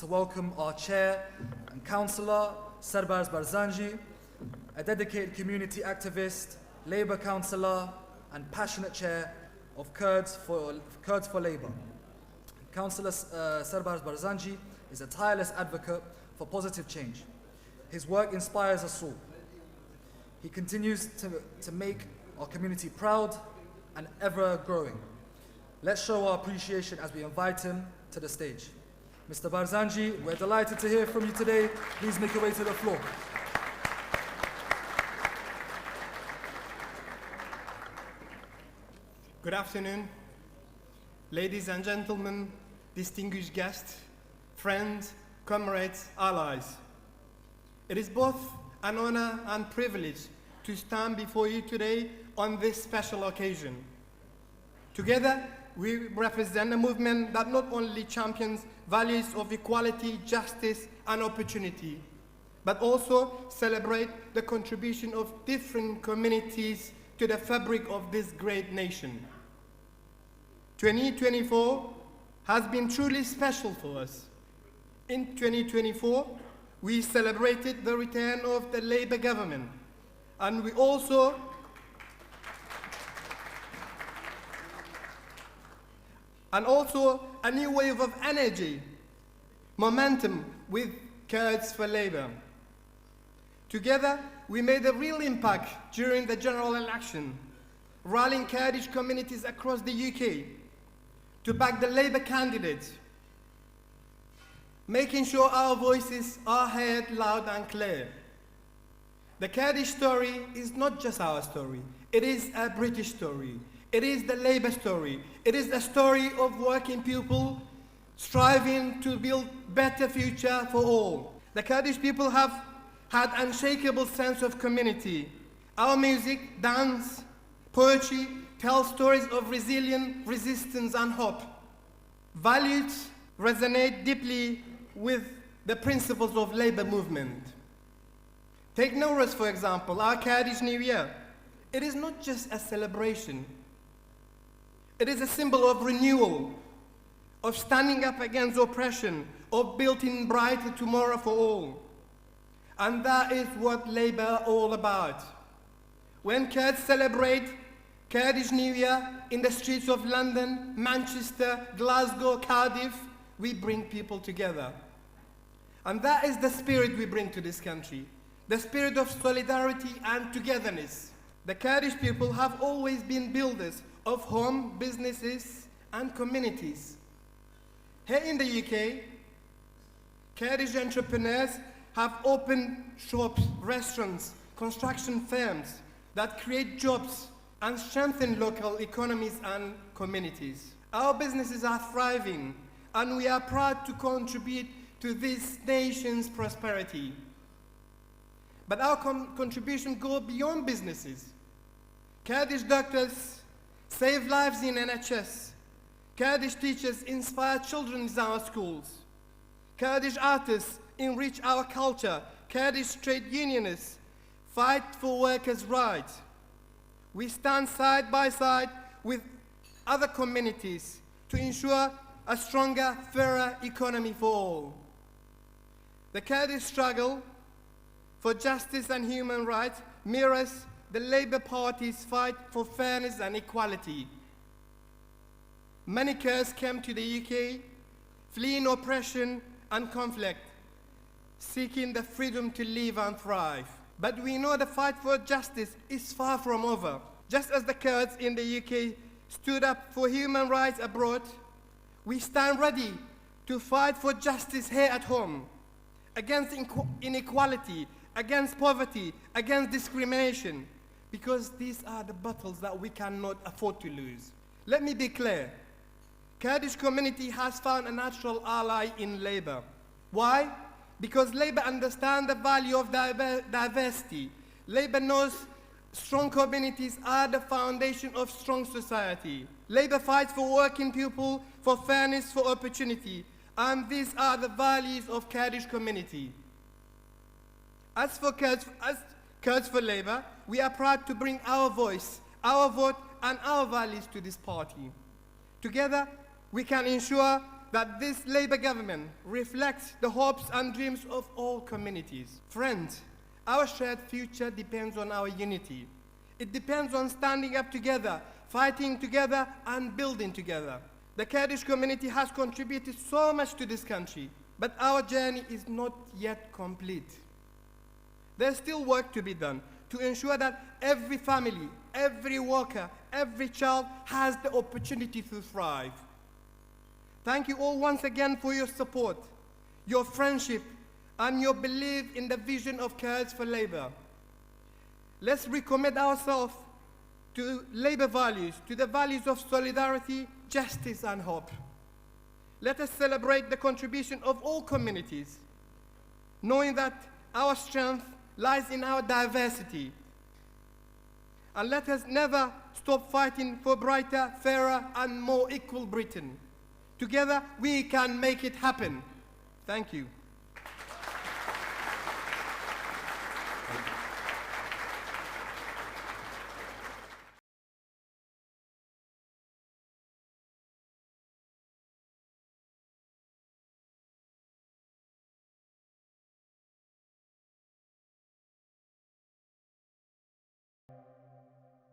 to welcome our chair and councillor, Sarbars Barzanji, a dedicated community activist, Labour councillor, and passionate chair of Kurds for Labour. Councillor Sarbars Barzanji is a tireless advocate for positive change. His work inspires us all. He continues to make our community proud and ever growing. Let's show our appreciation as we invite him to the stage. Mr. Barzanji, we're delighted to hear from you today. Please make your way to the floor. Good afternoon, ladies and gentlemen, distinguished guests, friends, comrades, allies. It is both an honor and privilege to stand before you today on this special occasion. Together, we represent a movement that not only champions values of equality, justice, and opportunity, but also celebrate the contribution of different communities to the fabric of this great nation. 2024 has been truly special for us. In 2024, we celebrated the return of the Labour government, and we also a new wave of energy, momentum with Kurds for Labour. Together, we made a real impact during the general election, rallying Kurdish communities across the UK to back the Labour candidates, making sure our voices are heard loud and clear. The Kurdish story is not just our story, it is a British story. It is the Labour story. It is the story of working people striving to build better future for all. The Kurdish people have had an unshakable sense of community. Our music, dance, poetry tell stories of resilience, resistance, and hope. Values resonate deeply with the principles of Labour movement. Take Nowruz, for example, our Kurdish New Year. It is not just a celebration. It is a symbol of renewal, of standing up against oppression, of building brighter tomorrow for all. And that is what Labour all about. When Kurds celebrate Kurdish New Year in the streets of London, Manchester, Glasgow, Cardiff, we bring people together. And that is the spirit we bring to this country, the spirit of solidarity and togetherness. The Kurdish people have always been builders of home, businesses, and communities. Here in the UK, Kurdish entrepreneurs have opened shops, restaurants, construction firms that create jobs and strengthen local economies and communities. Our businesses are thriving, and we are proud to contribute to this nation's prosperity. But our contribution goes beyond businesses. Kurdish doctors save lives in NHS. Kurdish teachers inspire children in our schools. Kurdish artists enrich our culture. Kurdish trade unionists fight for workers' rights. We stand side by side with other communities to ensure a stronger, fairer economy for all. The Kurdish struggle for justice and human rights mirrors the Labour Party's fight for fairness and equality. Many Kurds came to the UK, fleeing oppression and conflict, seeking the freedom to live and thrive. But we know the fight for justice is far from over. Just as the Kurds in the UK stood up for human rights abroad, we stand ready to fight for justice here at home, against inequality, against poverty, against discrimination, because these are the battles that we cannot afford to lose. Let me be clear. Kurdish community has found a natural ally in Labour. Why? Because Labour understands the value of diversity. Labour knows strong communities are the foundation of strong society. Labour fights for working people, for fairness, for opportunity. And these are the values of Kurdish community. As Kurds for Labour, we are proud to bring our voice, our vote, and our values to this party. Together, we can ensure that this Labour government reflects the hopes and dreams of all communities. Friends, our shared future depends on our unity. It depends on standing up together, fighting together, and building together. The Kurdish community has contributed so much to this country, but our journey is not yet complete. There's still work to be done to ensure that every family, every worker, every child has the opportunity to thrive. Thank you all once again for your support, your friendship, and your belief in the vision of Kurds for Labour. Let's recommit ourselves to Labour values, to the values of solidarity, justice, and hope. Let us celebrate the contribution of all communities, knowing that our strength lies in our diversity. And let us never stop fighting for brighter, fairer, and more equal Britain. Together, we can make it happen. Thank you.